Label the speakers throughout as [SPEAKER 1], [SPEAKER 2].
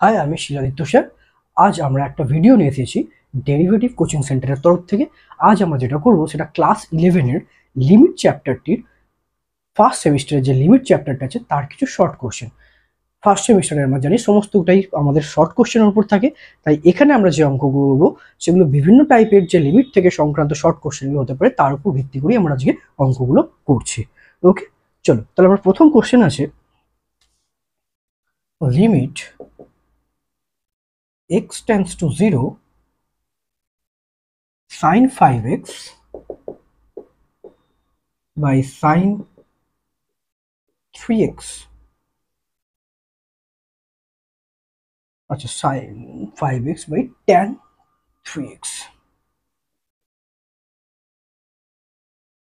[SPEAKER 1] High, আমি Siladitya sir. আজ আমরা একটা ভিডিও নিয়ে এসেছি ডেরিভেটিভ কোচিং সেন্টারের তরফ থেকে। আজ আমরা যেটা করব সেটা ক্লাস 11-এর লিমিট চ্যাপ্টারটির ফার্স্ট সেমিস্টারের যে লিমিট চ্যাপ্টারটা আছে তার কিছু শর্ট কোশ্চেন। ফার্স্ট সেমিস্টারে আমরা জানি সমস্তটাই আমাদের শর্ট কোশ্চেনের উপর থাকে, তাই এখানে আমরা যে অঙ্কগুলো করবো সেগুলো বিভিন্ন টাইপের যে লিমিট থেকে সংক্রান্ত শর্ট কোশ্চেনগুলো হতে পারে তার উপর ভিত্তি করে আমরা আজকে অঙ্কগুলো করছি। ওকে, চলো তাহলে আমার প্রথম কোশ্চেন আছে limit x tends to 0 sin 5x by sin 3x। আচ্ছা, sin 5x by tan 3x।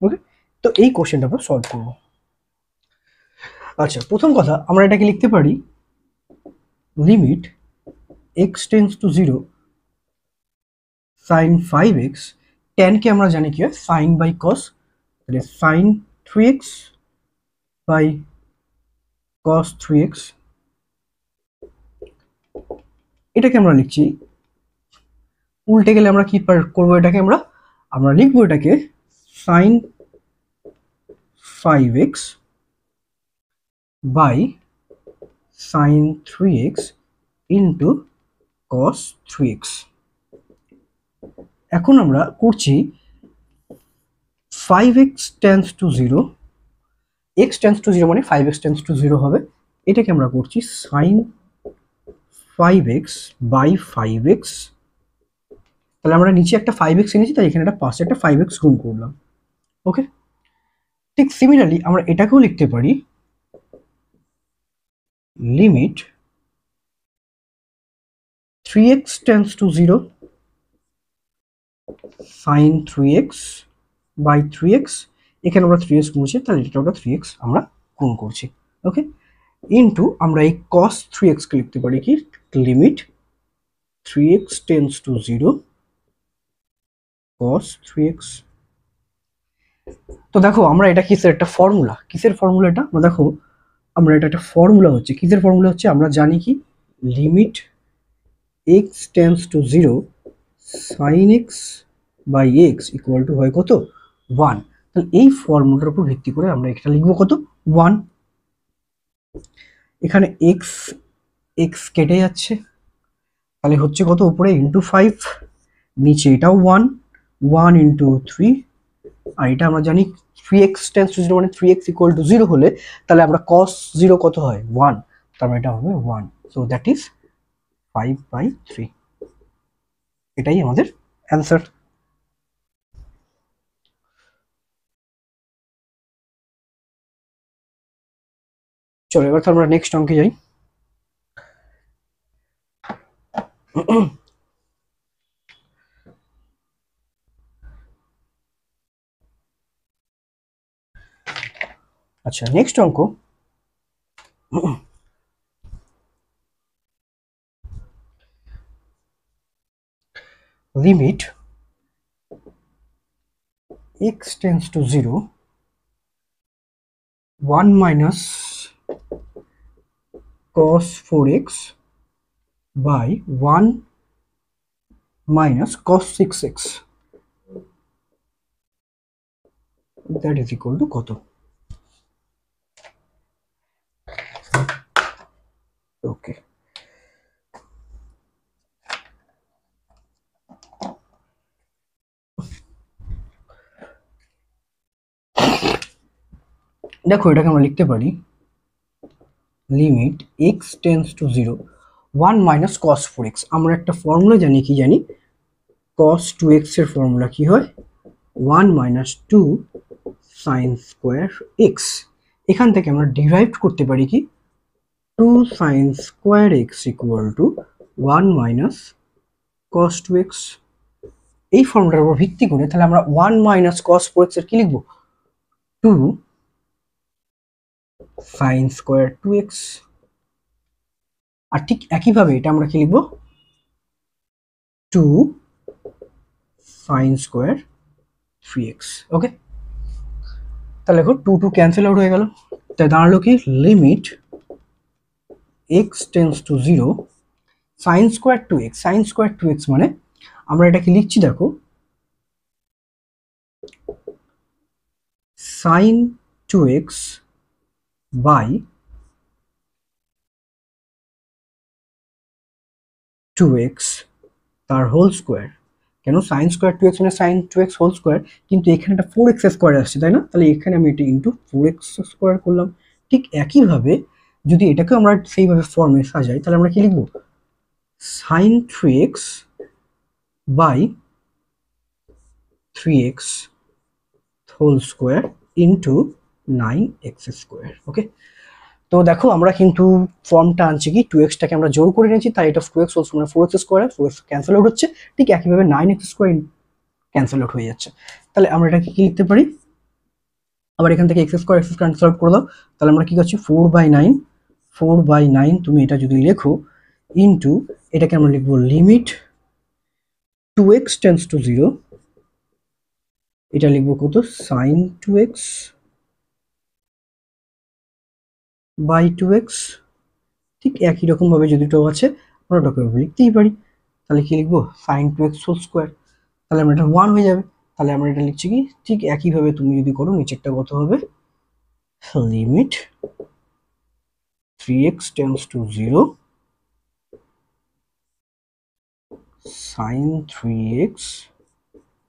[SPEAKER 1] ওকে, তো এই কোশ্চেনটা আমরা সলভ করবো। আচ্ছা, প্রথম কথা আমরা এটাকে লিখতে পারি limit x tends to 0 sin 5x। tan কে আমরা জানি কি হয় sin বাই cos, তাহলে sin 3x by cos 3x। এটাকে আমরা লিখছি, উল্টে গেলে আমরা কি করবো, এটাকে আমরা লিখবো এটাকে sin 5x by sin 3x into cos 3x। এখন আমরা করছি 5x tends to 0, x tends to 0 মানে 5x tends to 0 হবে। এটাকে আমরা করছি sin 5x by 5x। তাহলে আমরা নিচে একটা 5x এনেছি, তাই এখানে একটা পাশে একটা 5x গুণ করলাম। ওকে, ঠিক সিমিলারলি আমরা এটাকেও লিখতে পারি limit 3x tends to 0 sin 3x by 3x। এখানে আমরা 3x গুনছি, তাহলে এটা আমরা 3x আমরা গুণ করছি। ওকে, ইনটু আমরা এই cos 3x কে লিখতে পারি কি limit 3x tends to 0 cos 3x। তো দেখো আমরা এটা কিসের একটা ফর্মুলা, কিসের ফর্মুলা এটা আমরা দেখো, আমরা এটা একটা ফর্মুলা হচ্ছে, কিসের ফর্মুলা হচ্ছে আমরা জানি কি limit x tends to 0 sin x by x equal to হয় কত 1। তাহলে এই ফর্মুলার উপর ভিত্তি করে আমরা এটা লিখবো কত 1। এখানে x x কেটে যাচ্ছে, তাহলে হচ্ছে কত উপরে ইন্টু 5, নিচে এটাও 1 1 ইন্টু 3, আর এটা আমরা জানি 3x টেন্স টু 0 মানে 3x ইকুয়াল টু 0 হলে তাহলে আমরা cos 0 কত হয় 1, তার মানে এটা হবে 1। So that is 5/3। এটাই আমাদের অ্যান্সার। চলো এবার তো আমরা নেক্সট অঙ্কে যাই। আচ্ছা, নেক্সট অঙ্ক limit x tends to 0 1 minus cos 4x by 1 minus cos 6x, that is equal to কত। ওকে, দেখো এটাকে আমরা লিখতে পারি limit x tends to 0 1 minus cos 4x। আমরা একটা ফর্মুলা জানি, কি জানি cos 2x এর ফর্মুলা কি হয় 1 মাইনাস 2 সাইন স্কোয়ার x। এখান থেকে আমরা ডিরাইভ করতে পারি কি 2 sine square x equal to 1 minus cos 2x। এই ফর্মুলার উপর ভিত্তি করে তাহলে আমরা 1 মাইনাস cos 4x এর কি লিখবো 2 সাইন স্কোয়ার 2x। আর ঠিক একইভাবে এটা আমরা কি লিখবো 2 সাইন স্কোয়ার 3x। ওকে, তাহলে দেখো 2 2 ক্যান্সেল আউট হয়ে গেল, তাই দাঁড়ালো কি limit x tends to 0 sine square two x, sine square two x মানে আমরা এটাকে লিখছি দেখো sine two x by two x তার হোল স্কোয়ার। কেন সাইন স্কোয়ার টু এক্স মানে sine two x whole square, কিন্তু এখানে একটা ফোর এক্স স্কোয়ার আসছে তাই না, তাহলে এখানে আমি এটা ইন্টু ফোর এক্স স্কোয়ার করলাম। ঠিক একইভাবে যদি এটাকে আমরা সেইভাবে ফর্মে সাজাই তাহলে আমরা কি লিখবো, sine three x by three x whole square into nine x square. Okay, তো দেখো আমরা কিন্তু ফর্মটা আনছি কি টু এক্সটাকে আমরা জোর করে নিয়েছি, তাই এটা টু এক্স হোল মানে four x square, four x cancel out হচ্ছে। ঠিক একইভাবে nine x square cancel out হয়ে যাচ্ছে। তাহলে আমরা এটাকে কি লিখতে পারি, আবার এখান থেকে এক্স স্কোয়ার ক্যান্সেল আউট করে দাও, তাহলে আমরা কি করছি four by nine, four by nine তুমি এটা যদি লেখো ইন্টু এটাকে আমরা লিখবো limit two x tends to zero, এটা লিখবো কত sine two x by two x. ঠিক একই রকম ভাবে যদি টো আছে আমরা ওটাকে লিখতেই পারি, তাহলে কি লিখবো sine two x whole square, তাহলে আমরা এটা ওয়ান হয়ে যাবে। তাহলে আমরা এটা লিখছি কি ঠিক একইভাবে তুমি যদি করো নিচেরটা কত হবে, limit three x tends to zero sine three x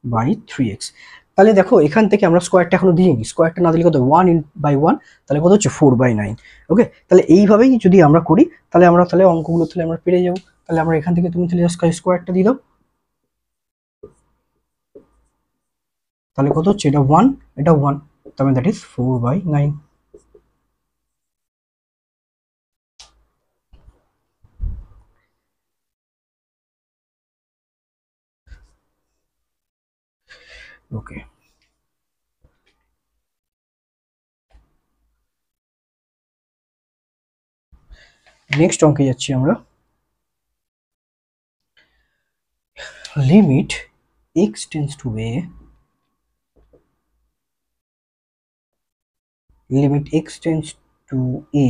[SPEAKER 1] by three x. তাহলে দেখো এখান থেকে আমরা স্কোয়ারটা এখনো দিইনি, স্কোয়ারটা না দিলে কত ওয়ান ইন বাই ওয়ান, তাহলে কত হচ্ছে ফোর বাই নাইন। ওকে, তাহলে এইভাবেই যদি আমরা করি তাহলে আমরা তাহলে অঙ্কগুলো তাহলে আমরা পেরে যাবো। তাহলে আমরা এখান থেকে তুমি তাহলে স্কোয়ারটা দিয়ে দাও, তাহলে কত হচ্ছে এটা ওয়ান, এটা ওয়ান, তাহলে that is four by nine. Okay, next অঙ্কে যাচ্ছি আমরা। Limit x tends to a, limit x tends to a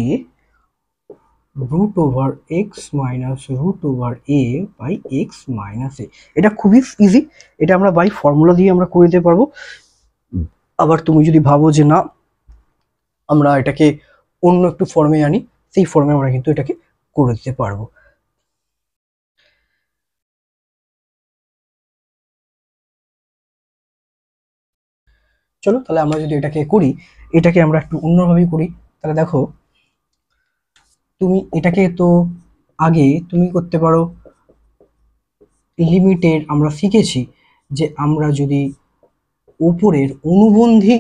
[SPEAKER 1] root over x minus root over a by x minus a. এটা খুবই ইজি, এটা আমরা by formula দিয়ে আমরা করে দিতে পারবো। আবার তুমি যদি ভাবো যে না আমরা এটাকে অন্য একটু ফর্মে আনি, সেই ফর্মে আমরা কিন্তু এটাকে করে দিতে পারবো। চলো তাহলে আমরা যদি এটাকে করি, এটাকে আমরা একটু অন্যভাবেই করি। তাহলে দেখো তুমি এটাকে তো আগে তুমি করতে পারো, লিমিটের আমরা শিখেছি যে আমরা যদি উপরের অনুবন্ধী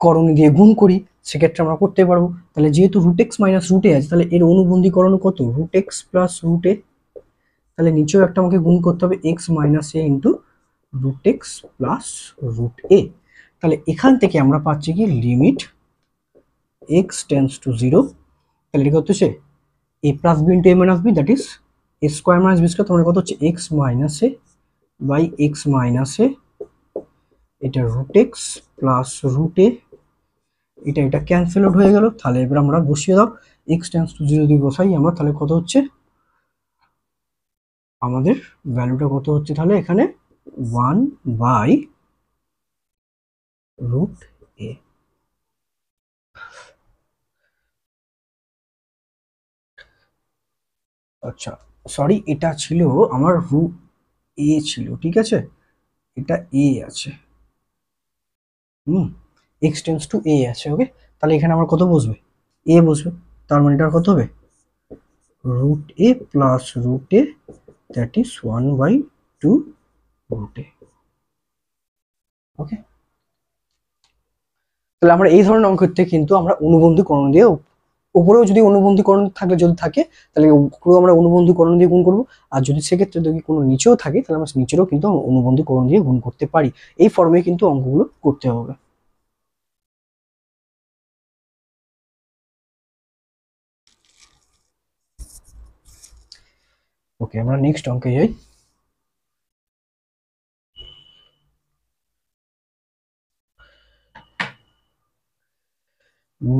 [SPEAKER 1] করণ দিয়ে গুণ করি সেক্ষেত্রে আমরা করতে পারবো। তাহলে যেহেতু root x minus root a আছে তাহলে এর অনুবন্ধীকরণ কত root x plus root a, তাহলে নিচেও একটা আমাকে গুণ করতে হবে x minus a into root x plus root a. তাহলে এখান থেকে আমরা পাচ্ছি কি limit x tends to zero, তাহলে এটা কত হচ্ছে a plus b into a minus b, that is a square minus b square, তোমার কত হচ্ছে x minus A by x minus a, এটা রুট এক্স প্লাস রুট এ, এটা এটা ক্যান্সেল আউট হয়ে গেল। তাহলে এবার আমরা বসিয়ে দাও এক্স টেন্স টু জিরো দিয়ে বসাই আমরা, তাহলে কত হচ্ছে আমাদের ভ্যালুটা কত হচ্ছে তাহলে এখানে ওয়ান বাই রুট এ। আচ্ছা সরি, এটা ছিল আমার রুট এ ছিল, ঠিক আছে এটা এ আছে, হুম এক্স টেন্স টু এ আছে। ওকে, তাহলে এখানে আমার কত বসবে এ বসবে, তার মানে এটা কত হবে root a plus root a, that is one by two root a. Okay, তাহলে আমরা এই ধরনের অঙ্ক করতে কিন্তু আমরা অনুবন্ধীকরণ দিয়ে, উপরেও যদি অনুবন্ধীকরণ থাকলে যদি থাকে তাহলে উপরেও আমরা অনুবন্ধীকরণ দিয়ে গুণ করবো, আর যদি সেক্ষেত্রে যদি কোনো নিচেও থাকে তাহলে আমরা নিচেরও কিন্তু অনুবন্ধীকরণ দিয়ে গুণ করতে পারি। এই ফর্মে কিন্তু অঙ্কগুলো করতে হবে। ওকে, আমরা নেক্সট অঙ্কে যাই।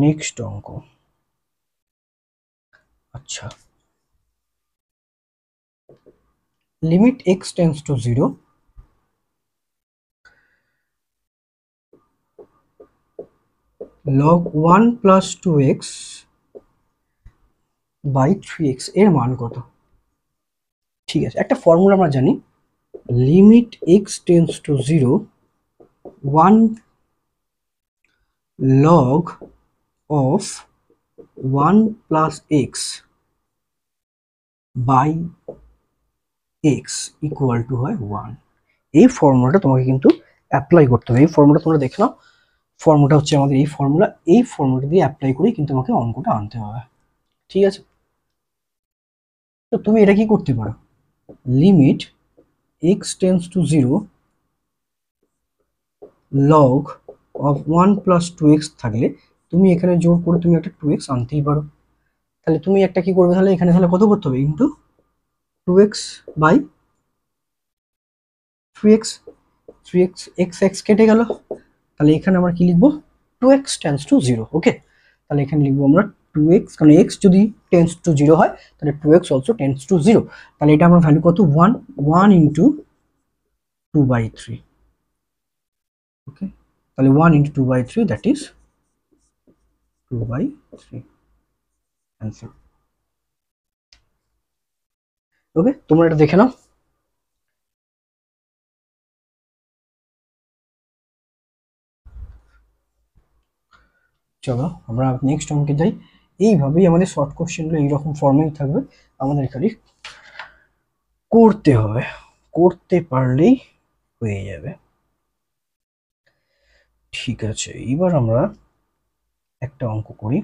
[SPEAKER 1] নেক্সট অঙ্ক, আচ্ছা limit x tends to 0 log 1 plus 2x by 3x এর মান কত? ঠিক আছে, একটা ফর্মুলা আমরা জানি, limit x tends to 0 1 log of 1 plus x by x equal to হয় 1। এই ফর্মুলাটা তোমাকে কিন্তু অ্যাপ্লাই করতে হবে। এই ফর্মুলা তোমরা দেখে নাও, ফর্মুলা হচ্ছে আমাদের এই ফর্মুলা, এই ফর্মুলা দিয়ে অ্যাপ্লাই করেই কিন্তু আমাকে অঙ্কটা আনতে হবে। ঠিক আছে, তো তুমি এটা কি করতে পারো, limit x tends to 0 log of 1 plus 2x থাকলে তুমি এখানে জোর করে তুমি একটা 2x আনতেই পারো। তাহলে তুমি একটা কি করবে, তাহলে এখানে তাহলে কত করতে হবে, into 2x by 3x, 3x x x কেটে গেল, তাহলে এখানে আমরা কি লিখবো, 2x টেন্স টু 0। ওকে, তাহলে এখানে লিখবো আমরা 2x, কারণ x যদি টেন্স টু 0 হয় তাহলে 2x অলসো টেন্স টু 0। তাহলে এটা আমরা ভ্যালু কত, 1 ইন্টু 2/3। ওকে, তাহলে 1 ইন্টু 2/3 দ্যাট ইজ 2/3 অ্যান্সার। ওকে, তোমরা এটা দেখে নাও। চলো আমরা নেক্সট অঙ্কে যাই। এইভাবেই আমাদের শর্ট কোশ্চেনগুলো এইরকম ফর্মেই থাকবে, আমাদের খালি করতে হবে, করতে পারলেই হয়ে যাবে। ঠিক আছে, এবার আমরা একটা অঙ্ক করি।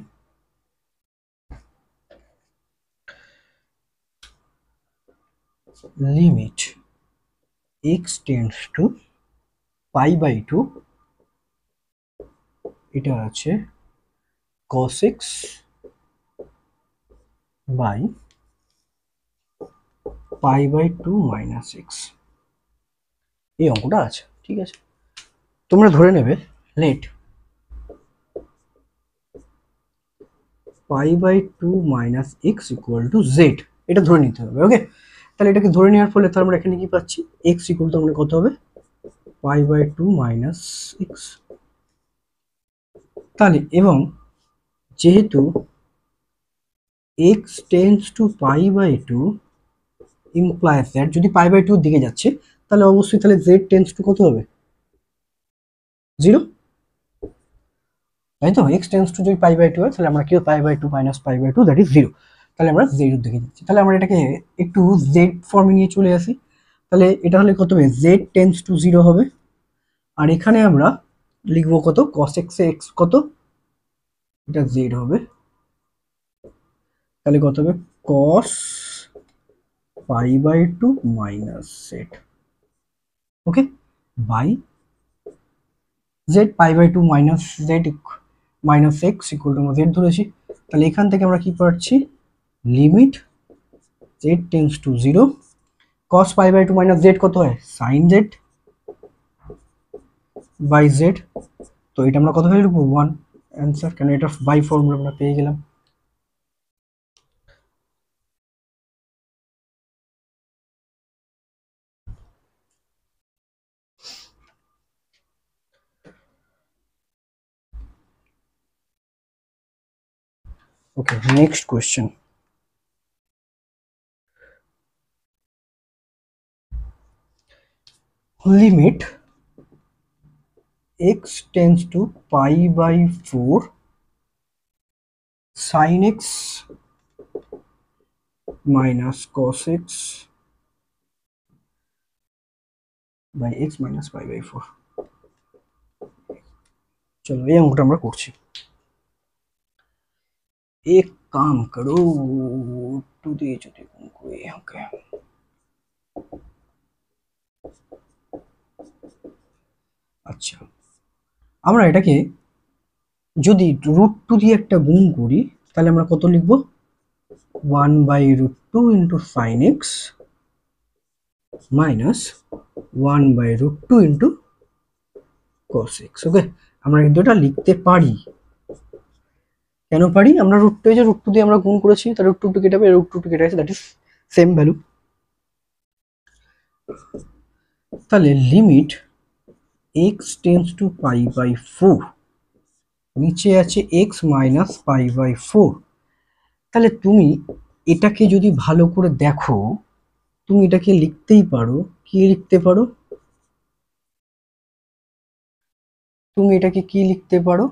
[SPEAKER 1] লিমিট x টেন্ডস টু π/2, এটা আছে cos x বাই π/2 মাইনাস x, এই অঙ্কটা আছে। ঠিক আছে, তোমরা ধরে নেবে let π/2 minus x equal to z, এটা ধরে নিতে হবে। ওকে, তাহলে এটাকে ধরে নেওয়ার ফলে তো আমরা এখানে কি পাচ্ছি, x ইকুয়াল টু আমরা কত হবে, π/2 মাইনাস x। তাহলে এবং যেহেতু x tends to π/2 implies that, যদি π/2 দিকে যাচ্ছে তাহলে অবশ্যই তাহলে z টেন্ডস টু কত হবে, 0, তাই তো। x টেন্ডস টু যদি π/2 হয় তাহলে আমরা কি π/2 মাইনাস π/2 দ্যাট ইজ 0, তাহলে আমরা z এর দিকে যাচ্ছি। তাহলে আমরা এটাকে একটু z ফর্মে নিয়ে চলে আসি, তাহলে এটা হলে কত হবে, z টেন্ডস টু 0 হবে, আর এখানে আমরা লিখবো কত, cos x এ x কত, এটা z হবে, তাহলে কত হবে, cos π/2 minus z। Okay, by z, π/2 minus z minus x equal to আমরা z ধরেছি। তাহলে এখান থেকে আমরা কি পাচ্ছি, limit z tends to 0 cos π/2 minus z কত হয়, sin z বাই z, তো এটা আমরা কত ভ্যালু লিখবো, 1 অ্যান্সার, কেন এটা বাই ফর্মুলা আমরা পেয়ে গেলাম। Okay, next question. Limit x tends to π/4 sin x minus cos x by x minus π/4। চলো এই অঙ্কটা আমরা করছি। एक काम करो, टू दे যদি অঙ্ক ওকে, আচ্ছা আমরা এটাকে যদি √2 দিয়ে একটা গুণ করি তাহলে আমরা কত লিখব, 1/√2 into sin x minus 1/√2 into cos x। ওকে, আমরা কিন্তু এটা লিখতে পারি, কেন পারি, আমরা √2 যে √2 দিয়ে আমরা গুণ করেছি, তার √2 কেটে যাবে, √2 কেটে গেছে, দ্যাট ইজ সেম ভ্যালু। তাহলে লিমিট এক্স টেন্স টু π/4, নিচে আছে এক্স মাইনাস π/4। তাহলে তুমি এটাকে যদি ভালো করে দেখো, তুমি এটাকে লিখতেই পারো, কি লিখতে পারো, তুমি এটাকে কি লিখতে পারো,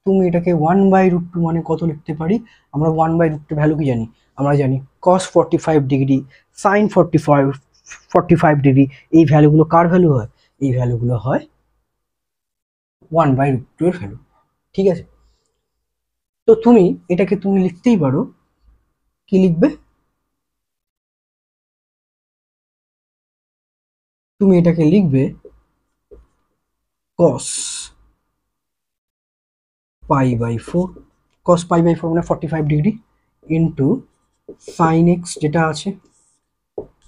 [SPEAKER 1] তুমি এটাকে 1/√2 মানে কত লিখতে পারি, আমরা 1/√2 ভ্যালু কি জানি, আমরা জানি cos 45 ডিগ্রি, sin 45 ডিগ্রি, এই ভ্যালুগুলো কার ভ্যালু হয়, এই ভ্যালুগুলো হয় 1/√2 এর ভ্যালু। ঠিক আছে, তো তুমি এটাকে তুমি লিখতেই পারো, কি লিখবে, তুমি এটাকে লিখবে cos π/4, cos π/4 মানে 45 ডিগ্রি ইন্টু sin x যেটা আছে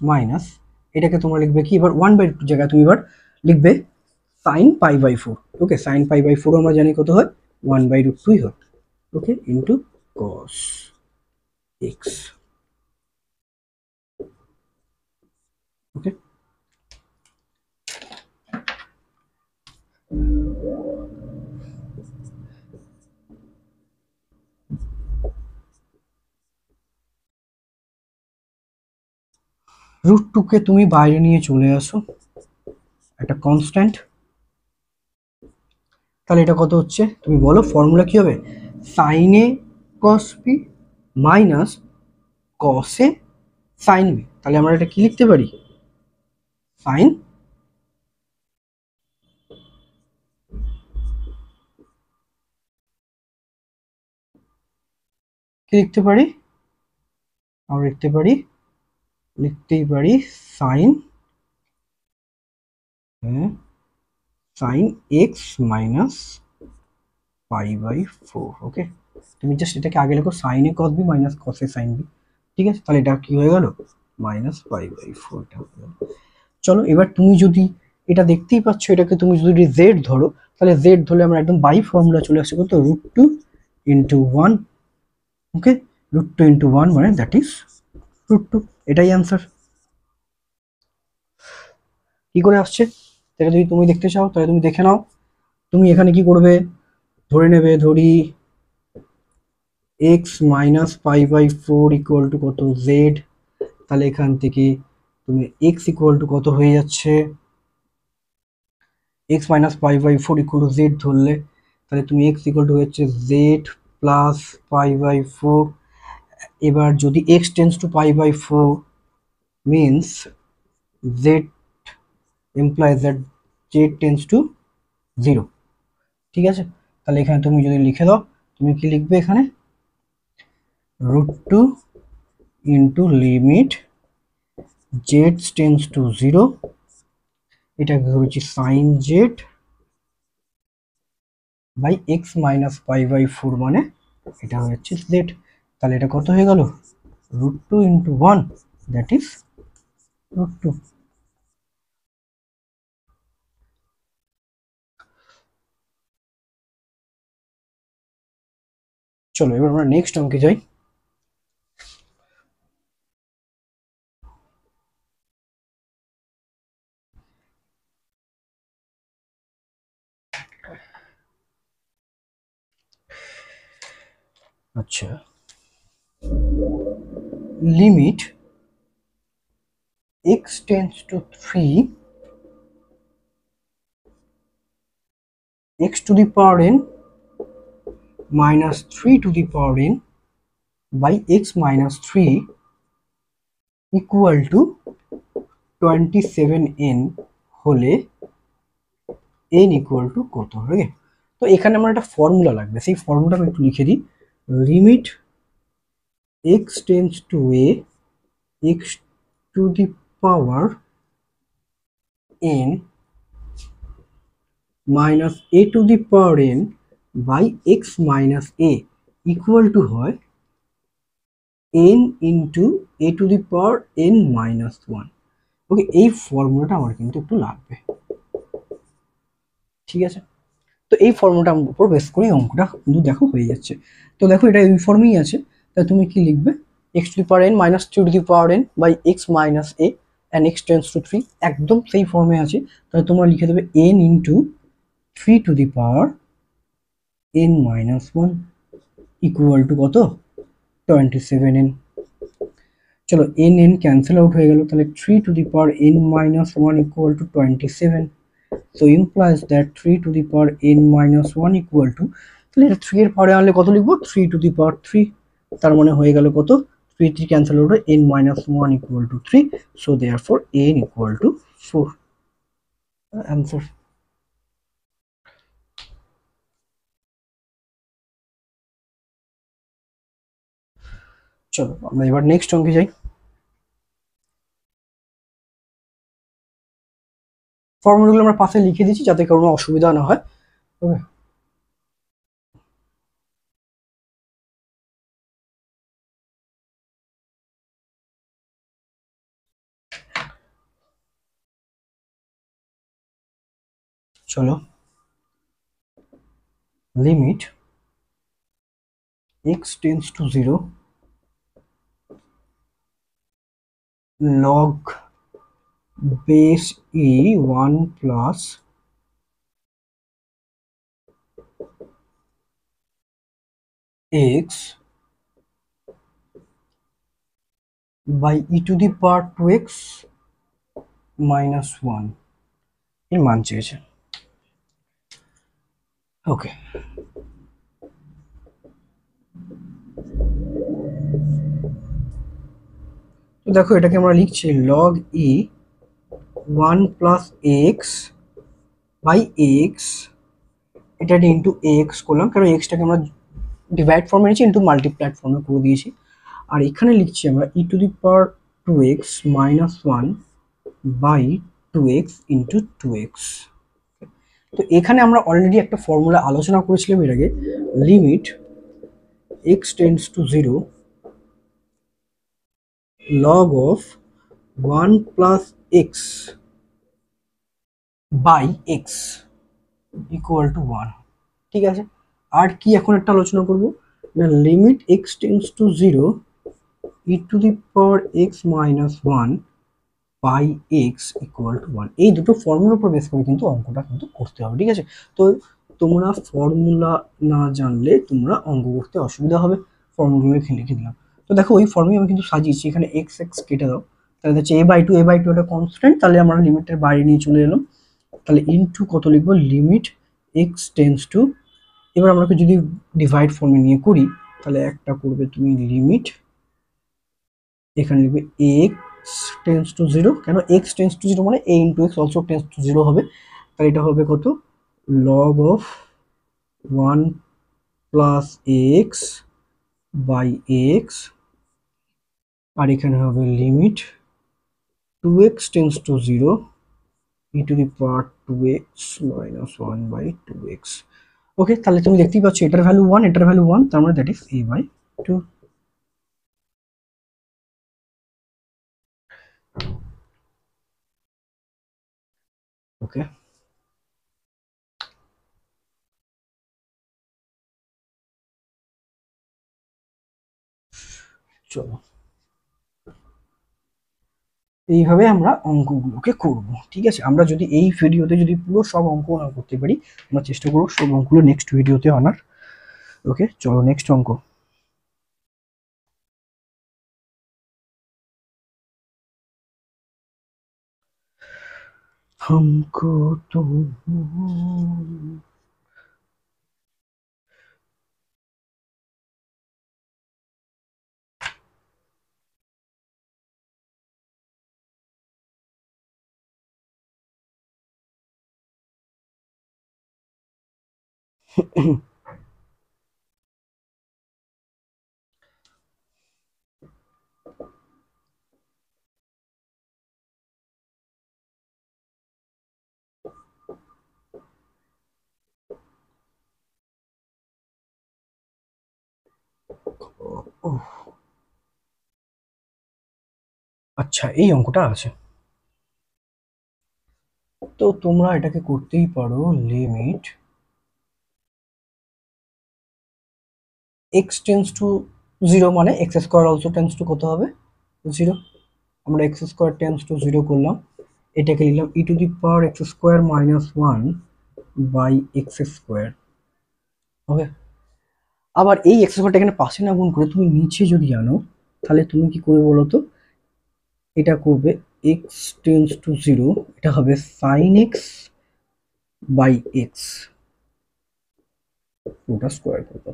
[SPEAKER 1] মাইনাস, এটাকে তোমরা লিখবে কি, এবার 1/2 জায়গায় তুমি এবার লিখবে sin π/4। ওকে, sin π/4 আমরা জানি কত হয়, 1/√2 হয়। ওকে, ইন্টু cos x। ওকে, √2 কে তুমি বাইরে নিয়ে চলে আসো, একটা কনস্ট্যান্ট, তাহলে এটা কত হচ্ছে তুমি বলো, ফর্মুলা কি হবে, sin a cos b minus cos a sin b। তাহলে আমরা এটা কি লিখতে পারি, sin, কি লিখতে পারি, আমরা লিখতেই পারি sin, হ্যাঁ, sin x মাইনাস π/4। ওকে, তুমি জাস্ট এটাকে আগে লেখো sin a cos b minus cos a sin b। ঠিক আছে, তাহলে এটা কি হয়ে গেল, মাইনাস π/4। চলো এবার তুমি যদি এটা দেখতেই পাচ্ছ, এটাকে তুমি যদি জেড ধরো, তাহলে জেড ধরলে আমরা একদম বাই ফর্মুলা চলে আসছে কত, √2 ইন্টু 1। ওকে, √2 ইন্টু 1 মানে দ্যাট ইজ √2, এটাই অ্যান্সার। কি করে আসছে সেটা যদি তুমি দেখতে চাও তাহলে তুমি দেখে নাও। তুমি এখানে কি করবে, ধরে নেবে, ধরি x মাইনাস π/4 ইকুয়াল টু কত, জেড। তাহলে এখান থেকে তুমি x ইকুয়াল টু কত হয়ে যাচ্ছে, x minus π/4 equal to z ধরলে, তাহলে তুমি x ইকুয়াল টু হচ্ছে জেড প্লাস π/4। এবার যদি x tends to π/4 means z implies that z tends to 0। ঠিক আছে, তাহলে এখানে তুমি যদি লিখে দাও, তুমি কি লিখবে এখানে, √2 into limit z tends to 0, এটাকে ধরেছি sine z by x minus π/4 মানে এটা হচ্ছে জেড। তাহলে এটা কত হয়ে গেল, √2 ইন্টু 1 দ্যাট ইজ √2। চলো এবার আমরা নেক্সট অঙ্কে যাই। আচ্ছা, limit x tends to 3, x to the power n minus 3 to the power n by x minus 3 equal to 27n হলে n ইকুয়াল টু কত হবে। তো এখানে আমার একটা ফর্মুলা লাগবে, সেই ফর্মুলাটা আমি একটু লিখে দিই, limit x tends to a, x to the power n minus a to the power n by x minus a equal to হয় n into a to the power n minus 1। Okay, এই ফর্মুলাটা আমার কিন্তু একটু লাগবে। ঠিক আছে, তো এই ফর্মুলাটার উপর বেস করে অঙ্কটা কিন্তু দেখো হয়ে যাচ্ছে। তো দেখো এটা এই ফর্মেই আছে, তাহলে তুমি কি লিখবে, x to the power n minus 2 to the power n by x minus a, and x tends to 3 একদম সেই ফর্মে আছে, তাহলে তোমরা লিখে দেবে n into 3 to the power n minus 1 equal to কত 27n। চলো n n ক্যান্সেল আউট হয়ে গেল, তাহলে 3 to the power n minus 1 equal to 27। So implies that 3 to the power n minus 1 equal to, তাহলে এটা 3 এর পাওয়ারে আনলে কত লিখবো 3 to the power 3, তার মানে হয়ে গেল কত 3 3 ক্যান্সেল হবে n minus 1 equal to 3, so therefore n equal to 4 answer। চলো আমরা এবার নেক্সট অঙ্কে যাই। ফর্মুলাগুলো আমরা পাশে লিখে দিচ্ছি যাতে কোনো অসুবিধা না হয়। ওকে, চলো limit x tends to 0 log base e 1 plus x by e to the power 2x minus 1 এর মান চেয়েছে। ওকে, তো দেখো এটাকে আমরা লিখছি log e 1 plus x by x, এটা ইন্টু x করলাম কারণ এক্সটাকে আমরা ডিভাইড ফর্মে নিয়েছি ইন্টু মাল্টিপ্লাইড ফর্মে করে দিয়েছি। আর এখানে লিখছি আমরা e to the power 2x minus 1 by 2x into 2x। তো এখানে আমরা অলরেডি একটা ফর্মুলা আলোচনা করেছিলাম এর আগে, limit x tends to 0 log of 1 plus x by x equal to 1। ঠিক আছে, আর কি এখন একটা আলোচনা করব না, limit x tends to 0 e to the power x minus 1 by x equal to 1। এই দুটো ফর্মুলার উপর বেস করে কিন্তু অঙ্কটা কিন্তু করতে হবে। ঠিক আছে, তো তোমরা ফর্মুলা না জানলে তোমরা অঙ্ক করতে অসুবিধা হবে, ফর্মুলাগুলো লিখে দিলাম। তো দেখো ওই ফর্মে আমি কিন্তু সাজিয়েছি, এখানে এক্স এক্স কেটে দাও, তাহলে হচ্ছে a/2 একটা কনস্ট্যান্ট, তাহলে আমরা লিমিটের বাইরে নিয়ে চলে এলাম, তাহলে ইনটু কত লিখবো লিমিট এক্স টেন্স টু, এবার আমরা যদি ডিভাইড ফর্মে নিয়ে করি তাহলে একটা করবে তুমি লিমিট, এখানে লিখবে এক্স টেন্স টু 0, কেন এক্স টেন্স টু 0 মানে a into x also tends to 0 হবে, তাহলে এটা হবে কত log of 1 plus x by x, আর এখানে হবে limit 2x tends to 0 e to the power 2x minus 1 by 2x। Okay, তাহলে তুমি দেখতেই পাচ্ছ এটার ভ্যালু 1 এটার ভ্যালু 1, তার মানে দ্যাট ইজ a/2। ওকে, চলো এইভাবে আমরা অঙ্কগুলোকে করব। ঠিক আছে, আমরা যদি এই ভিডিওতে যদি পুরো সব অঙ্ক না করতে পারি, আমরা চেষ্টা করবো সব অঙ্কগুলো নেক্সট ভিডিওতে আনার। ওকে, চলো নেক্সট অঙ্ক। हमको तो আচ্ছা এই অঙ্কটা আছে, তো তোমরা এটাকে করতেই পারো লিমিট x টেন্স টু 0 মানে x square also tends to কত হবে 0, আমরা x square tends to zero করলাম, এটাকে লিখলাম e to the power x square minus one by x square. Okay, আবার এই এক্স স্কোয়ারটা এখানে পাশে না গুণ করে তুমি নিচে যদি আনো, তাহলে তুমি কি করবে বলো তো, এটা করবে এক্স টেন্স টু জিরো, এটা হবে সাইন এক্স বাই এক্স, ওটা স্কোয়ার করবো।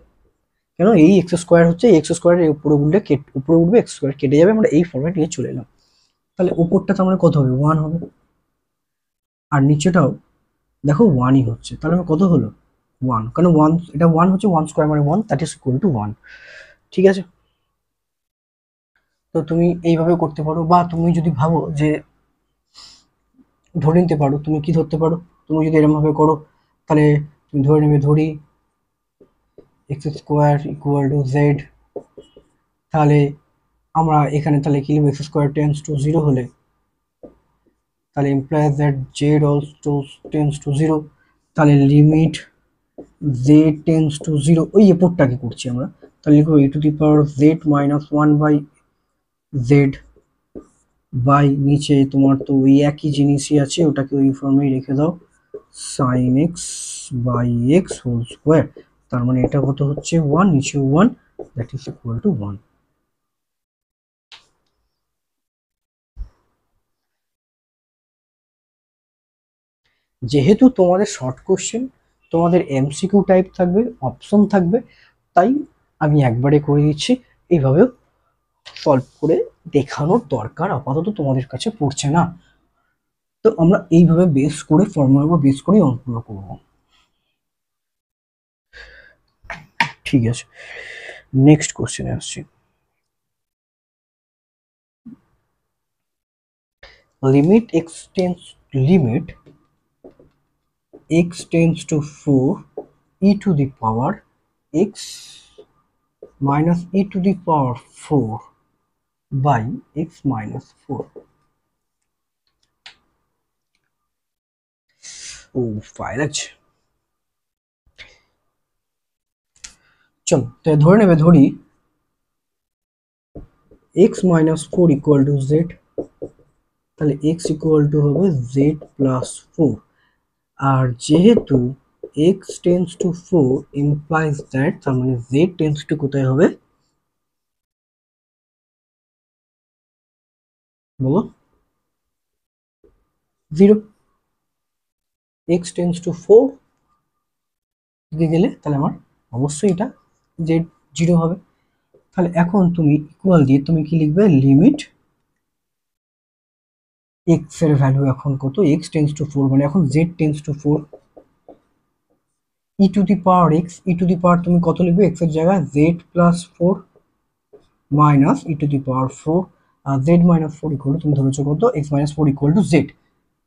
[SPEAKER 1] কেন, এই এক্স স্কোয়ার হচ্ছে এক্স স্কোয়ারের উপরে উঠলে উপরে উঠবে এক্স স্কোয়ার কেটে যাবে, আমরা এই ফর্মেট নিয়ে চলে এলাম। তাহলে উপরটা তো আমার কত হবে, ওয়ান হবে, আর নিচেটাও দেখো ওয়ানই হচ্ছে, তাহলে আমার কত হলো ওয়ান, কারণ ওয়ান, এটা ওয়ান হচ্ছে, ওয়ান স্কোয়ার মানে one, that is equal to one. ঠিক আছে, তো তুমি এইভাবে করতে পারো, বা তুমি যদি ভাবো যে ধরে নিতে পারো, তুমি কি ধরতে পারো, তুমি যদি এরকম ভাবে করো, তাহলে তুমি ধরে নেবে, ধরি x square equal to z, তাহলে আমরা এখানে তাহলে কি লিখবো, x square tends to zero হলে তাহলে implies that z also tends to zero, তাহলে limit z tends to zero, ওই এপরটাকে করছি আমরা, তাহলে লিখবো e to the power z minus one by z by নিচে তোমার তো ওই একই জিনিসই আছে, ওটাকে ওই ফর্মেই রেখে দাও, sine x by x whole square, তার মানে এটা কত হচ্ছে ওয়ান, নিচে one, that is equal to one. যেহেতু তোমাদের শর্ট কোশ্চেন, তোমাদের এমসিকিউ টাইপ থাকবে, অপশন থাকবে, তাই আমি একবারে করে দিচ্ছি, এইভাবেও সলভ করে দেখানোর দরকার আপাতত তোমাদের কাছে পড়ছে না। তো আমরা এইভাবে বেস করে, ফর্মুলার উপর বেস করেই অঙ্কগুলো করবো। ঠিক আছে, নেক্সট কোশ্চেনে আসছি। Limit x tends to 4 e to the power x minus e to the power 4 by x minus 4. ও ফাইল আছে, চল তাই ধরে নেবে, ধরি x minus 4 equal to z, তাহলে x equal to হবে z plus 4, আর যেহেতু x tends to 4 implies that, তার মানে z tends to কোথায় হবে বলো, 0, x tends to 4 দিকে গেলে তাহলে আমার অবশ্যই এটা z 0 হবে। তাহলে এখন তুমি ইকুয়াল দিয়ে তুমি কি লিখবে, লিমিট x এর ভ্যালু এখন কত, x টেন্স টু 4 মানে এখন z tends to 4, e to the power x, e to the power তুমি কত লিখবে, x এর জায়গায় z plus 4 minus e to the power 4, আর z মাইনাস 4 ইকুয়াল টু তুমি ধরেছো কত, x minus 4 equal to z,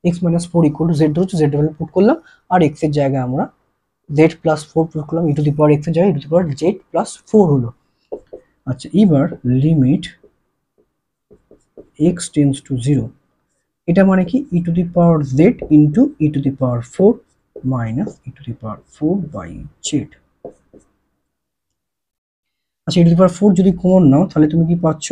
[SPEAKER 1] x minus 4 equal to z ধরেছো, z ভ্যালু পুট করলাম, আর x এর জায়গায় আমরা z প্লাস 4 পুট করলাম, e to the power x এর জায়গায় e to the power z plus 4 হলো। আচ্ছা, এবার লিমিট x টেন্স টু 0, এটা মানে কি, e to the power z into e to the power 4 minus e to the power 4 by z. আচ্ছা, e to the power 4 যদি common নাও, তাহলে তুমি কি পাচ্ছ,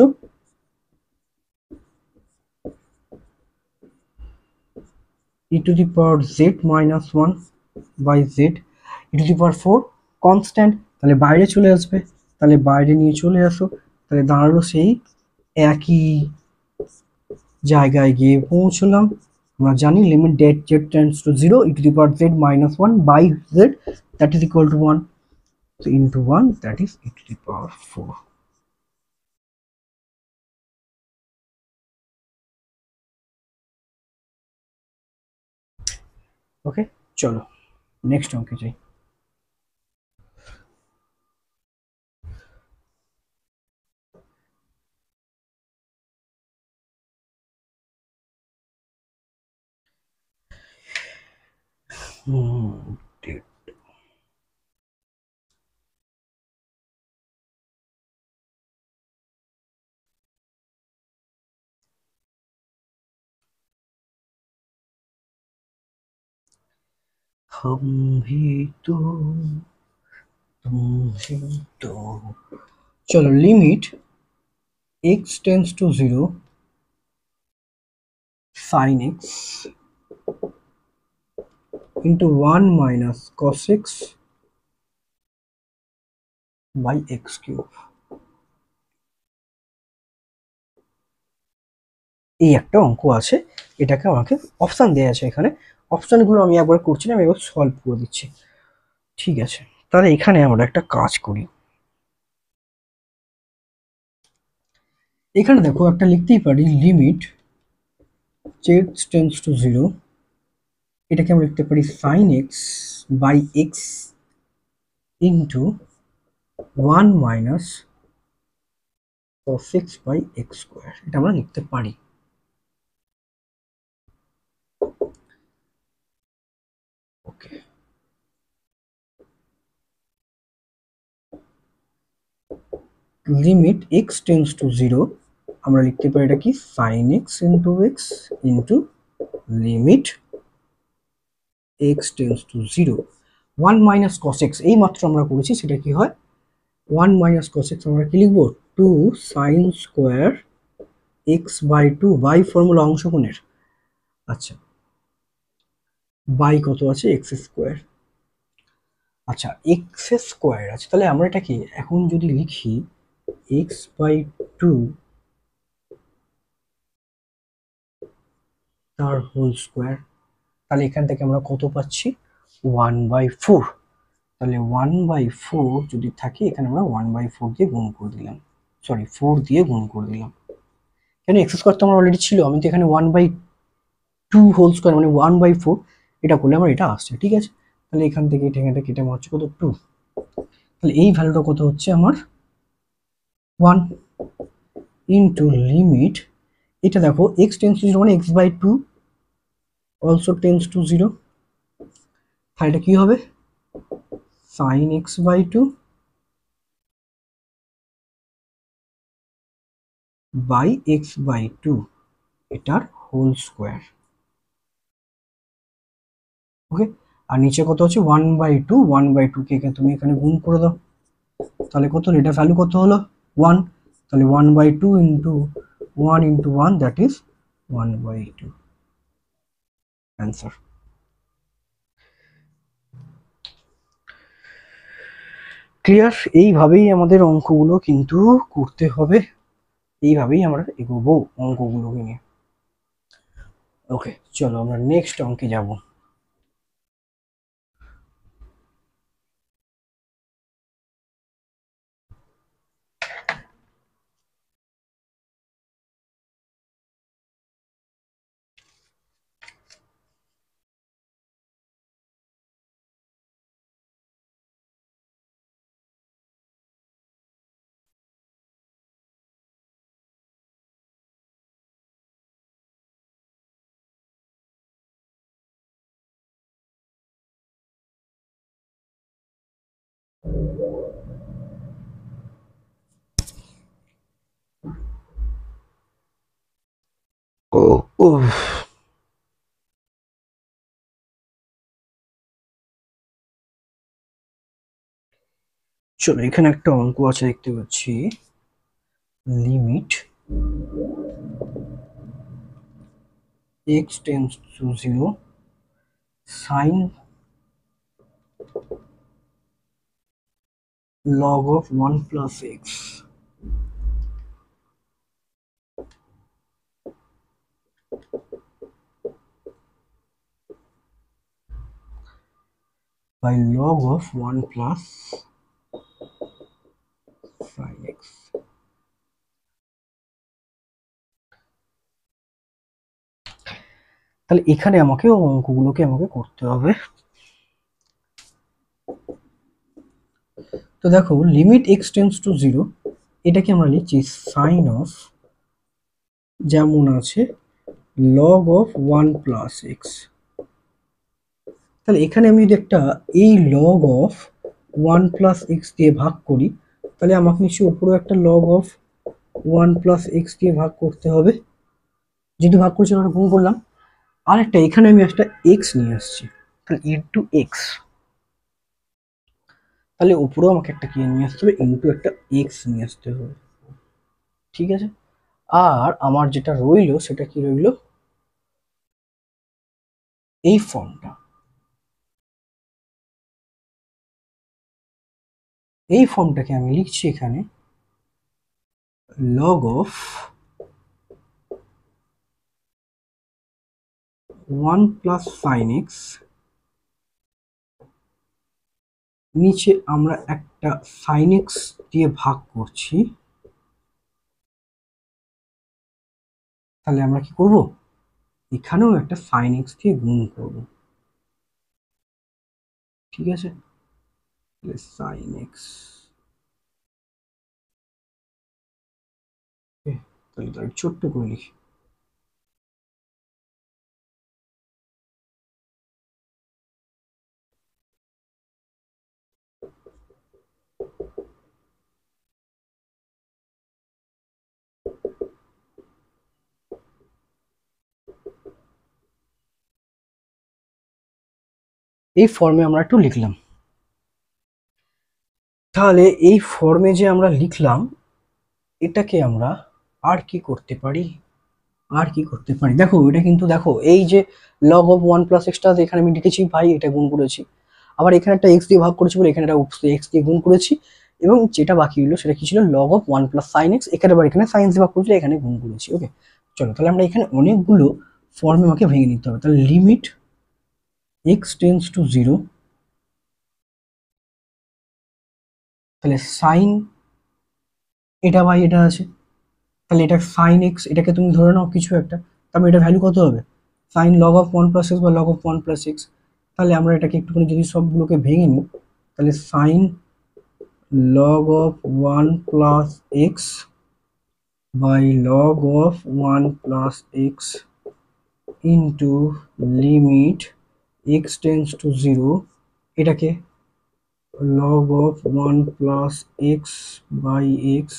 [SPEAKER 1] e to the power z minus 1 by z, e to the power 4 constant, তাহলে বাইরে চলে আসবে, তাহলে বাইরে নিয়ে চলে আসো, তাহলে দাঁড়ালো সেই একই জায়গায় গিয়ে পৌঁছলাম। আমরা জানি লিমিট ডেট z tends to 0, e to the power z minus 1 by z, that is equal to 1, so into 1, that is e to the power 4. ওকে, চলো নেক্সট অঙ্কে যাই। Dude. हम भी तो तुम भी तो, চলো limit x tends to 0 sin x into 1 minus cos x by x cube। এই একটা অঙ্ক আছে, এটাকে আমাকে অপশান দেওয়া আছে এখানে, অপশানগুলো আমি একবার করছি না, আমি এবার সলভ করে দিচ্ছি। ঠিক আছে, তাহলে এখানে আমরা একটা কাজ করি। এখানে দেখো একটা লিখতেই পারি লিমিট z টেন্ডস টু 0, এটাকে আমরা লিখতে পারি sin x by x into 1 minus cos x by x square, এটা আমরা লিখতে পারি। Okay, limit x tends to 0, আমরা লিখতে পারি এটা কি sin x into x into limit x tends to 0 1 minus cos x, এই মাত্র আমরা করেছি, সেটা কি হয় 1 মাইনাস cos x, আমরা কি লিখবো 2 sin square x by 2 by formula অংশ কোণের, আচ্ছা বাই কত আছে x স্কোয়ার, আচ্ছা x স্কোয়ার আছে, তাহলে আমরা এটা কি এখন যদি লিখি x বাই 2 তার হোল স্কোয়ার, তাহলে এখান থেকে আমরা কত পাচ্ছি 1/4, তাহলে 1/4 যদি থাকে এখানে আমরা 1/4 দিয়ে গুণ করে দিলাম, সরি 4 দিয়ে গুণ করে দিলাম, কেন এক্স স্কোয়ার তো আমার অলরেডি ছিল, আমি তো এখানে 1/2 হোল স্কোয়ার মানে 1/4, এটা করলে আমার এটা আসছে, ঠিক আছে। তাহলে এখান থেকে এটা কেটে আমার হচ্ছে কত 2, তাহলে এই ভ্যালুটা কত হচ্ছে আমার 1 ইন্টু লিমিট, এটা দেখো x টেন্স টু 0 মানে x/2 অলসো টেন্স টু 0, তাহলে এটা কি হবে sin x/2 বাই x/2 এটার হোল স্কোয়ার। ওকে, আর নিচে কত হচ্ছে 1/2, 1/2 কে তুমি এখানে গুণ করে দাও, তাহলে কত এটা ভ্যালু কত হলো 1, তাহলে 1/2 into 1 into 1 that is 1/2 answer. Clear? এইভাবেই আমাদের অঙ্কগুলো কিন্তু করতে হবে, এইভাবেই আমরা এগোবো অঙ্কগুলোকে নিয়ে। ওকে, চলো আমরা নেক্সট অঙ্কে যাব। চলো এখানে একটা অঙ্ক আছে দেখতে পাচ্ছি, limit x tends to 0 sin log of 1 plus x by log of 1 plus sin x। তাহলে এখানে আমাকে অঙ্কগুলোকে করতে হবে। তো দেখো লিমিট x টেন্ডস টু 0, এটাকে আমরা লিখছি সাইন অফ যেমন আছে log of 1 plus x, তাহলে এখানে আমি যদি একটা এই log of 1 plus x দিয়ে ভাগ করি, তাহলে আমাকে নিশ্চয়ই উপরেও একটা log of 1 plus x দিয়ে ভাগ করতে হবে, যেহেতু ভাগ করছি আমরা গুণ করলাম, আর একটা এখানে আমি একটা x নিয়ে আসছি, তাহলে ইন্টু x, তাহলে উপরেও আমাকে একটা কি নিয়ে আসতে হবে ইন্টু একটা x নিয়ে আসতে হবে, ঠিক আছে। আর আমার যেটা রইলো সেটা কি রইলো এই ফর্মটা, এই ফর্মটাকে আমি লিখছি এখানে log of 1 plus sin x, নিচে আমরা একটা sin x দিয়ে ভাগ করছি, তাহলে আমরা কি করব, এখানেও একটা sin x দিয়ে গুণ করব, ঠিক আছে, sin x, তাহলে তার ছোট্ট করে লিখি। এই ফর্মে আমরা একটু লিখলাম, তাহলে এই ফর্মে যে আমরা লিখলাম এটাকে আমরা আর কি করতে পারি, আর কি করতে পারি, দেখো এটা কিন্তু দেখো এই যে লগ অফ 1 প্লাস এক্সটা এখানে আমি লিখেছি ভাই, এটা গুণ করেছি, আবার এখানে একটা এক্স দিয়ে ভাগ করেছি বলে এখানে একটা এক্স দিয়ে গুণ করেছি, এবং যেটা বাকি হলো সেটা কি ছিল, log of 1 plus sine x, এখানে আবার এখানে সাইন দিয়ে ভাগ করেছিল, এখানে গুণ করেছি। ওকে, চলো তাহলে আমরা এখানে অনেকগুলো ফর্মে আমাকে ভেঙে নিতে হবে, তাহলে লিমিট এক্স টেন্স টু 0, তাহলে সাইন, এটা ভাই এটা আছে, তাহলে এটা সাইন এক্স, এটাকে তুমি ধরে নাও কিছু একটা, তারপরে এটা ভ্যালু কত হবে, sine log of 1 plus x বা লগ অফ 1 প্লাস এক্স, তাহলে আমরা এটাকে একটুখানি যদি সবগুলোকে ভেঙে নিই, তাহলে sine log of 1 plus x by log of 1 plus x into limit x tends to 0, এটাকে log of 1 plus x by x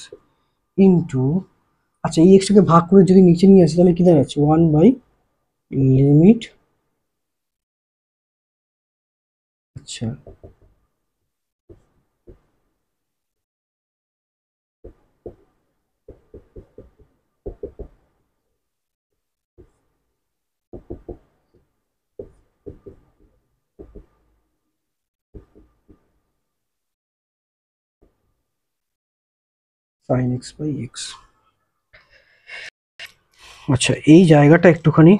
[SPEAKER 1] into, আচ্ছা এই এক্সটাকে ভাগ করে যদি নিচে নিয়ে আসি তাহলে কি দাঁড়াচ্ছে, 1 বাই লিমিট, আচ্ছা সাইন এক্স বাই এক্স, আচ্ছা এই জায়গাটা একটুখানি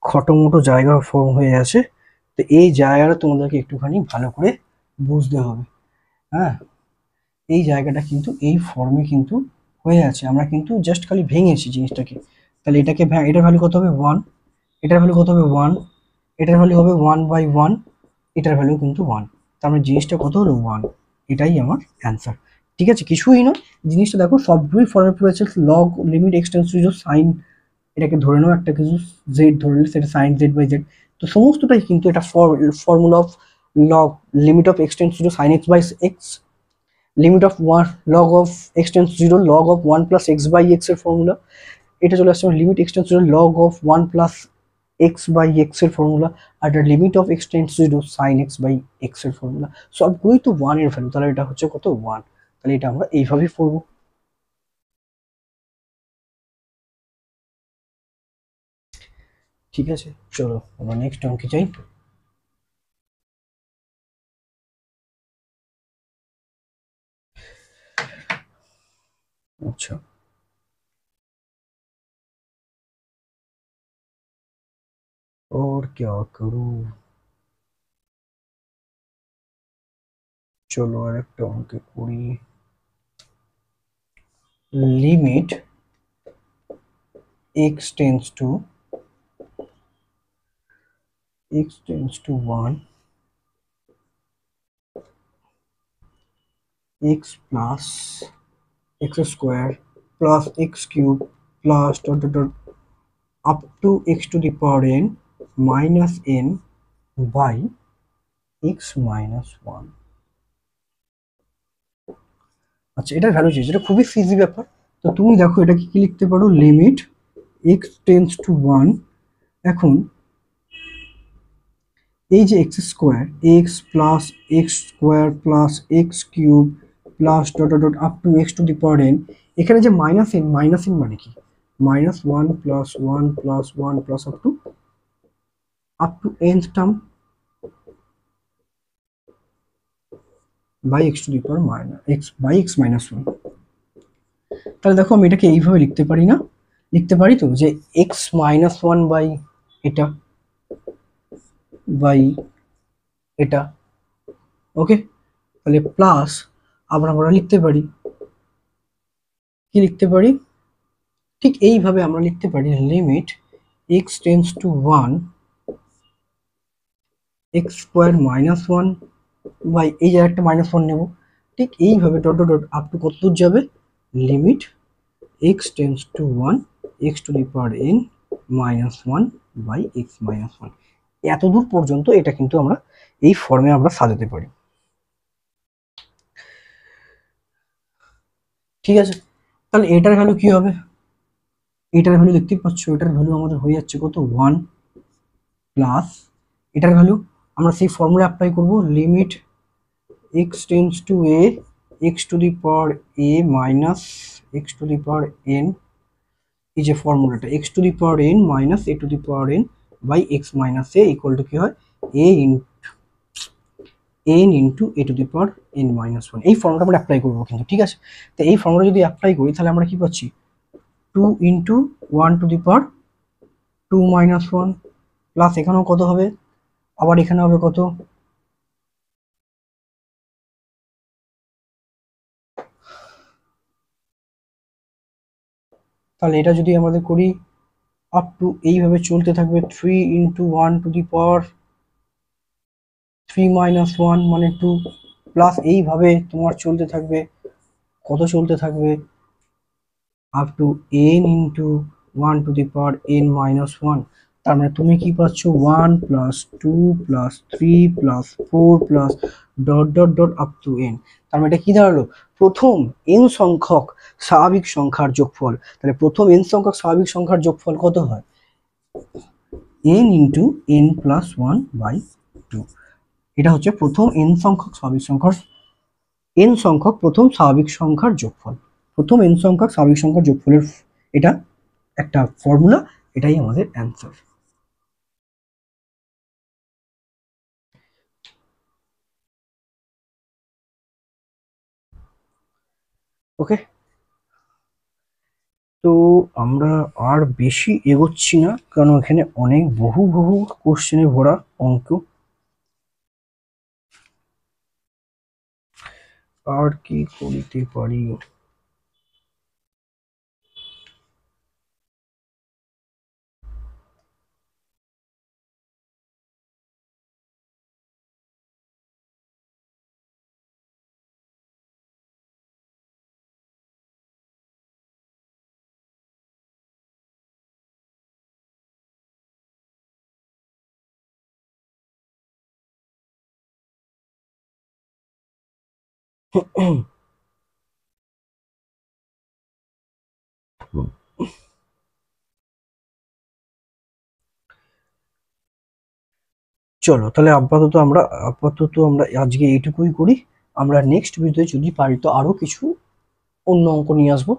[SPEAKER 1] খটোমটো জায়গা ফর্ম হয়ে আছে, তো এই জায়গাটা তোমাদেরকে একটুখানি ভালো করে বুঝতে হবে। হ্যাঁ, এই জায়গাটা কিন্তু এই ফর্মে কিন্তু হয়ে আছে, আমরা কিন্তু জাস্ট খালি ভেঙেছি জিনিসটাকে, তাহলে এটাকে এটার ভ্যালু কত হবে 1, এটার ভ্যালু কত হবে 1, এটার ভ্যালু হবে 1 বাই 1, এটার ভ্যালু কিন্তু 1, তার মানে জিনিসটা কত হলো 1, এটাই আমার অ্যান্সার। ঠিক আছে, কিছুই নয়, জিনিসটা দেখো সবগুলোই ফর্মে পড়েছে, log limit x tends to sine, এটাকে ধরে নাও একটা কিছু জেড ধরে নিলে সেটা সাইন জেড বাই জেড, তো সমস্তটাই কিন্তু এটা formula of log limit of x tends to sine x by x, limit of 1 log of x tends to 0 log of 1 plus x by x এর ফর্মুলা, এটা চলে আসছে limit x tends to log of 1 plus x by x এর formula, আর এটা limit of x tends to sine x by x এর formula, সবগুলোই তো 1 এর ভ্যালু, তাহলে এটা হচ্ছে কত 1, তাহলে এটা আমরা এইভাবেই পড়বো। ঠিক আছে, চলো আমরা নেক্সট অঙ্কে যাই। আচ্ছা, और क्या करूं, চলো আর একটা অঙ্কে করি, limit x tends to 1, x plus x square plus x cube plus dot dot dot up to x to the power n minus n by x minus 1। আচ্ছা এটার ভ্যালু চেয়েছে, এটা খুবই ইজি ব্যাপার, তো তুমি দেখো এটাকে কি লিখতে পারো, লিমিট x টেন্স টু 1, এখন এই যে x square, x plus x square plus x cube plus dot dot dot up to x to the power n, এখানে যে মাইনাস এন মানে কি, minus 1 plus 1 plus 1 plus up to up to nth term by x to the power minus x by x minus one. তাহলে দেখো আমি এটাকে এইভাবে লিখতে পারি না, লিখতে পারি তো যে এক্স মাইনাস ওয়ান বাই এটা বাই এটা, ওকে। তাহলে প্লাস আবার আমরা লিখতে পারি, কি লিখতে পারি, ঠিক এইভাবে আমরা লিখতে পারি limit x tends to one x square minus one by এই যে একটা মাইনাস ওয়ান নেব, ঠিক এইভাবে dot dot dot up to কত দূর যাবে, limit x tends to one x to the power n minus one by x minus one. এত দূর পর্যন্ত এটা কিন্তু আমরা এই ফর্মে আমরা সাজাতে পারি, ঠিক আছে। তাহলে এটার ভ্যালু কি হবে, এটার ভ্যালু দেখতেই পাচ্ছ, এটার ভ্যালু আমাদের হয়ে যাচ্ছে কত, ওয়ান প্লাস এটার ভ্যালু আমরা সেই ফর্মুলা অ্যাপ্লাই করব, limit x tends to a x to the power a minus x to the power n, এই যে ফর্মুলাটা x to the power n minus a to the power n by x minus a equal to কি হয়, a n into a to the power n minus one. এই ফর্মুলাটা আমরা apply করবো কিন্তু, ঠিক আছে। তো এই ফর্মুলা যদি অ্যাপ্লাই করি তাহলে আমরা কি পাচ্ছি, two into one to the power two minus one plus এখানেও কত হবে, আবার এখানে হবে কত, তাহলে এটা যদি আমাদের করি আপ টু এইভাবে চলতে থাকবে, three into one to the power three minus one মানে টু, প্লাস এইভাবে তোমার চলতে থাকবে, কত চলতে থাকবে, up to n into one to the power n minus one. তার মানে তুমি কি পাচ্ছ, one plus two plus three plus four plus dot dot dot up to n. তার মানে এটা কি দাঁড়ালো, প্রথম এন সংখ্যক স্বাভাবিক সংখ্যার যোগফল। তাহলে প্রথম এন সংখ্যক স্বাভাবিক সংখ্যার যোগফল কত হয়, n into n plus one by two. এটা হচ্ছে প্রথম এন সংখ্যক স্বাভাবিক সংখ্যার, এন সংখ্যক প্রথম স্বাভাবিক সংখ্যার যোগফল, প্রথম এন সংখ্যক স্বাভাবিক সংখ্যার যোগফলের এটা একটা ফর্মুলা, এটাই আমাদের অ্যান্সার। ওকে, তো আমরা আর বেশি এগোচ্ছি না, কারণ এখানে অনেক বহু বহু কোশ্চেনে ভরা অঙ্ক। আর কি করিতে পারি, চলো তাহলে আপাতত আমরা আজকে এইটুকুই করি। আমরা নেক্সট ভিডিওতে যদি পারি তো আরো কিছু অন্য অঙ্ক নিয়ে আসবো।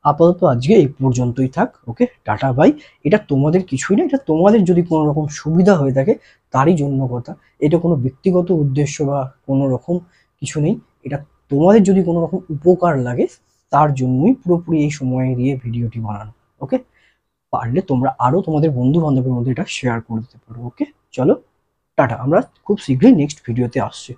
[SPEAKER 1] আপাতত আজকে এই পর্যন্তই থাক, ওকে, টাটা বাই। এটা তোমাদের কিছুই না, এটা তোমাদের যদি কোনো রকম সুবিধা হয়ে থাকে তারই জন্য কথা, এটা কোনো ব্যক্তিগত উদ্দেশ্য বা কোনো রকম কিছু নেই, এটা তোমাদের যদি কোনো রকম উপকার লাগে তার জন্যই পুরোপুরি এই সময় দিয়ে ভিডিওটি বানানো, ওকে। পারলে তোমরা আরো তোমাদের বন্ধু বান্ধবের মধ্যে এটা শেয়ার করে দিতে পারো, ওকে। চলো টাটা, আমরা খুব শীঘ্রই নেক্সট ভিডিওতে আসছি।